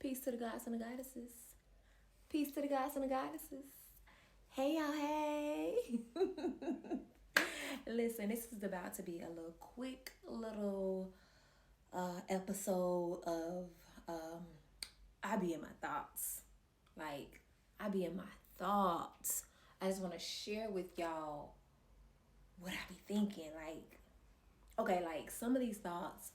Peace to the gods and the goddesses. Peace to the gods and the goddesses. Hey, y'all, hey. Listen, this is about to be a little quick little episode of I be in my thoughts. Like, I be in my thoughts. I just want to share with y'all what I be thinking. Like, okay, like some of these thoughts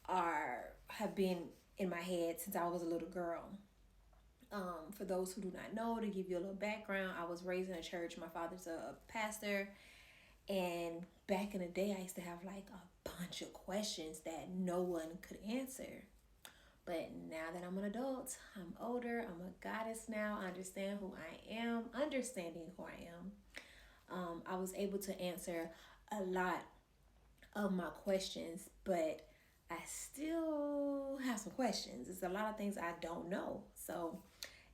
have been in my head since I was a little girl. For those who do not know, to give you a little background, I was raised in a church. My father's a pastor, and back in the day, I used to have like a bunch of questions that no one could answer. But now that I'm an adult, I'm older, I'm a goddess now, I understand who I am, understanding who I am. I was able to answer a lot of my questions, but I still have some questions. There's a lot of things I don't know. So,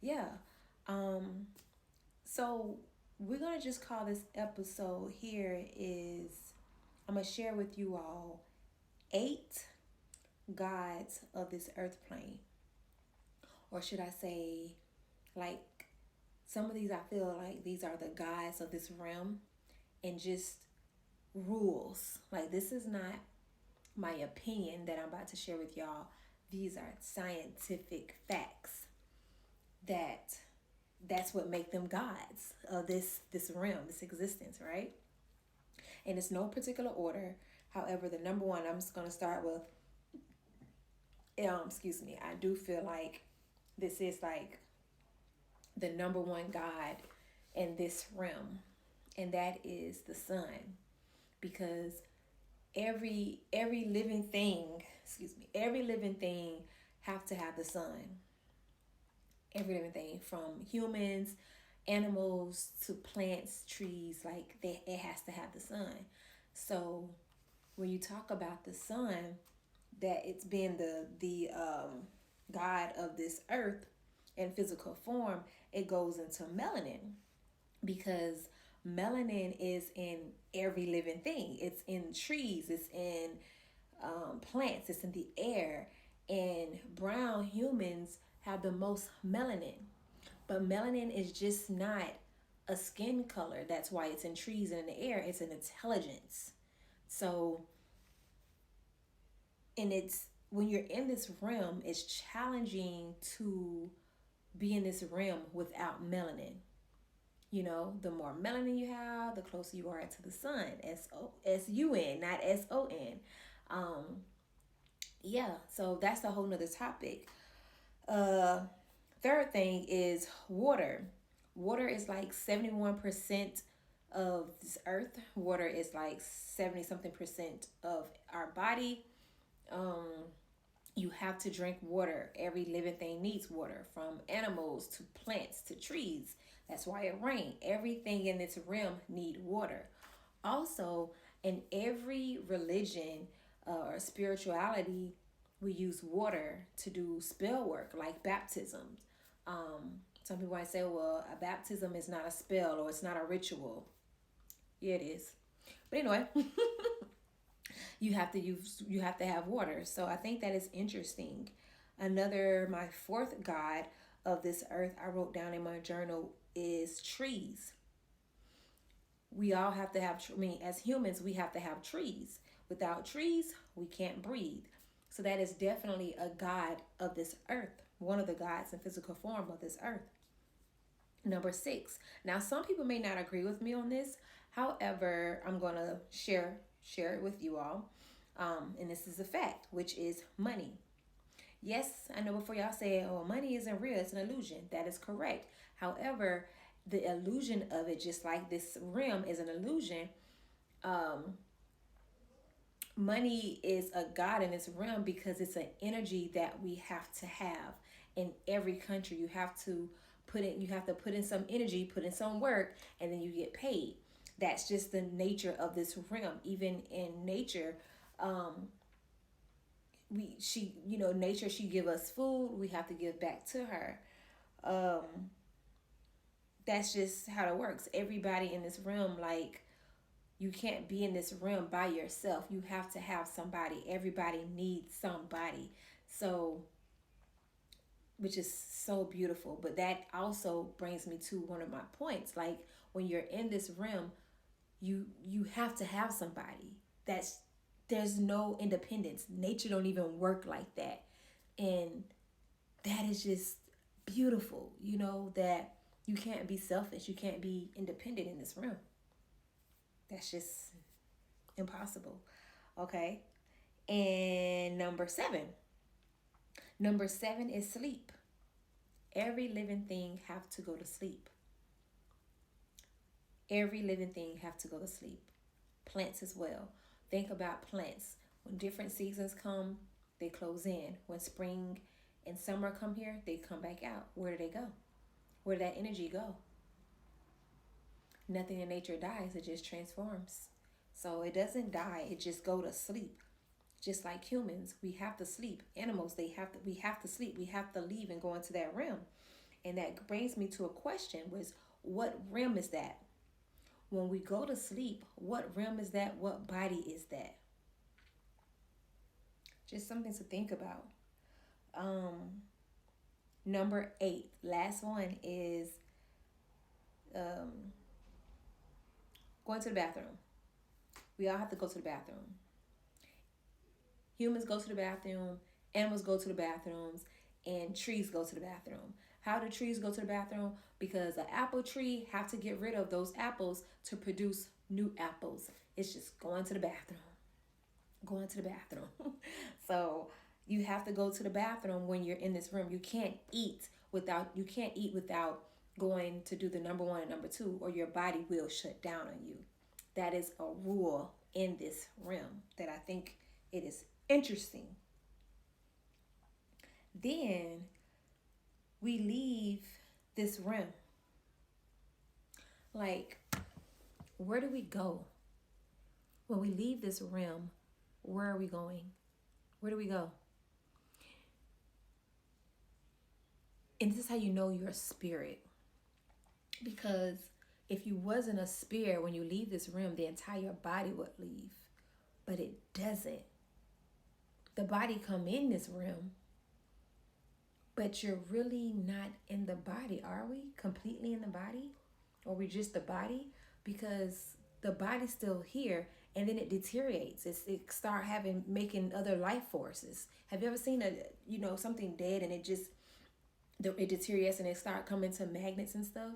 yeah. Um, so we're gonna just call this episode here is I'm gonna share with you all 8 gods of this earth plane. Or should I say, like, some of these I feel like these are the gods of this realm and just rules. Like, this is not my opinion that I'm about to share with y'all. These are scientific facts that that's what make them gods of this realm, this existence, right? And it's no particular order. However, the number one, I'm just gonna start with. Excuse me. I do feel like this is like the number one god in this realm, and that is the sun, because every living thing, every living thing have to have the sun. Every living thing, from humans, animals to plants, trees, like it has to have the sun. So when you talk about the sun, that it's been the god of this earth in physical form, it goes into melanin, because melanin is in every living thing. It's in trees, it's in plants, it's in the air, and brown humans have the most melanin. But melanin is just not a skin color. That's why it's in trees and in the air. It's an intelligence. So, and it's when you're in this realm, it's challenging to be in this realm without melanin. You know, the more melanin you have, the closer you are to the sun. S-O-S-U-N, not S-O-N. Um, yeah, so that's a whole nother topic. Uh, Third thing is water. Water is like 71% of this earth. Water is like 70 something percent of our body. Um, you have to drink water. Every living thing needs water, from animals to plants to trees. That's why it rains. Everything in this realm need water. Also, in every religion or spirituality, we use water to do spell work, like baptisms. Some people might say, well, a baptism is not a spell or it's not a ritual. Yeah, it is. But anyway, you have to have water. So I think that is interesting. Another, my fourth god of this earth, I wrote down in my journal, is trees. We all have to have, I mean, as humans, we have to have trees. Without trees, we can't breathe. So that is definitely a god of this earth, one of the gods in physical form of this earth. Number 6. Now, some people may not agree with me on this. However, I'm going to share it with you all. And this is a fact, which is money. Yes, I know before y'all say, oh, money isn't real, it's an illusion. That is correct. However, the illusion of it, just like this realm is an illusion, um, money is a god in this realm because it's an energy that we have to have in every country. You have to put in some energy, put in some work, and then you get paid. That's just the nature of this realm. Even in nature, um, nature, she give us food, we have to give back to her. Um, that's just how it works. Everybody in this realm, like, you can't be in this realm by yourself. You have to have somebody. Everybody needs somebody. So which is so beautiful. But that also brings me to one of my points. Like when you're in this realm, you have to have somebody. That's There's no independence. Nature don't even work like that. And that is just beautiful, that you can't be selfish. You can't be independent in this realm. That's just impossible. Okay. And number seven is sleep. Every living thing have to go to sleep. Every living thing have to go to sleep. Plants as well. Think about plants. When different seasons come, they close in. When spring and summer come here, they come back out. Where do they go? Where did that energy go? Nothing in nature dies, it just transforms. So it doesn't die, it just go to sleep. Just like humans, we have to sleep. Animals, we have to sleep. We have to leave and go into that realm. And that brings me to a question: was what realm is that? When we go to sleep, what realm is that? What body is that? Just something to think about. Um, Number 8, last one is um, going to the bathroom. We all have to go to the bathroom. Humans go to the bathroom, animals go to the bathrooms, and trees go to the bathroom. How do trees go to the bathroom? Because an apple tree have to get rid of those apples to produce new apples. It's just going to the bathroom. Going to the bathroom. So you have to go to the bathroom when you're in this room. You can't eat without going to do the number one and number two, or your body will shut down on you. That is a rule in this realm that I think it is interesting. Then we leave this realm. Like, where do we go? When we leave this realm, where are we going? Where do we go? And this is how you know you're a spirit. Because if you wasn't a spirit, when you leave this realm, the entire body would leave. But it doesn't. The body come in this realm, but you're really not in the body, are we? Completely in the body? Or we just the body? Because the body's still here, and then it deteriorates. It start making other life forces. Have you ever seen something dead and it deteriorates and it start coming to magnets and stuff?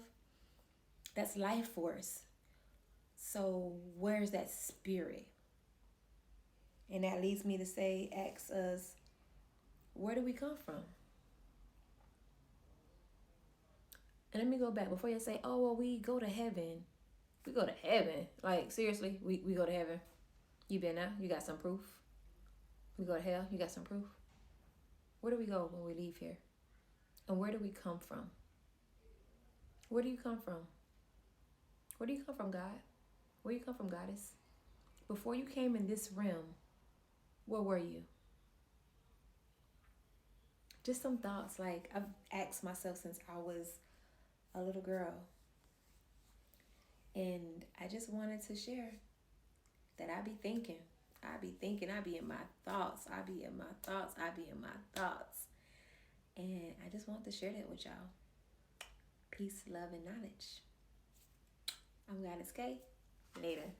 That's life force. So where's that spirit? And that leads me to ask us, where do we come from? And let me go back before you say, oh, well, we go to heaven. We go to heaven. Like, seriously, we go to heaven. You been there? You got some proof? We go to hell? You got some proof? Where do we go when we leave here? And where do we come from? Where do you come from? Where do you come from, God? Where do you come from, Goddess? Before you came in this realm, where were you? Just some thoughts. Like, I've asked myself since I was a little girl. And I just wanted to share that I be thinking. I be in my thoughts. And I just want to share that with y'all. Peace, love, and knowledge. I'm Goddess K. Later.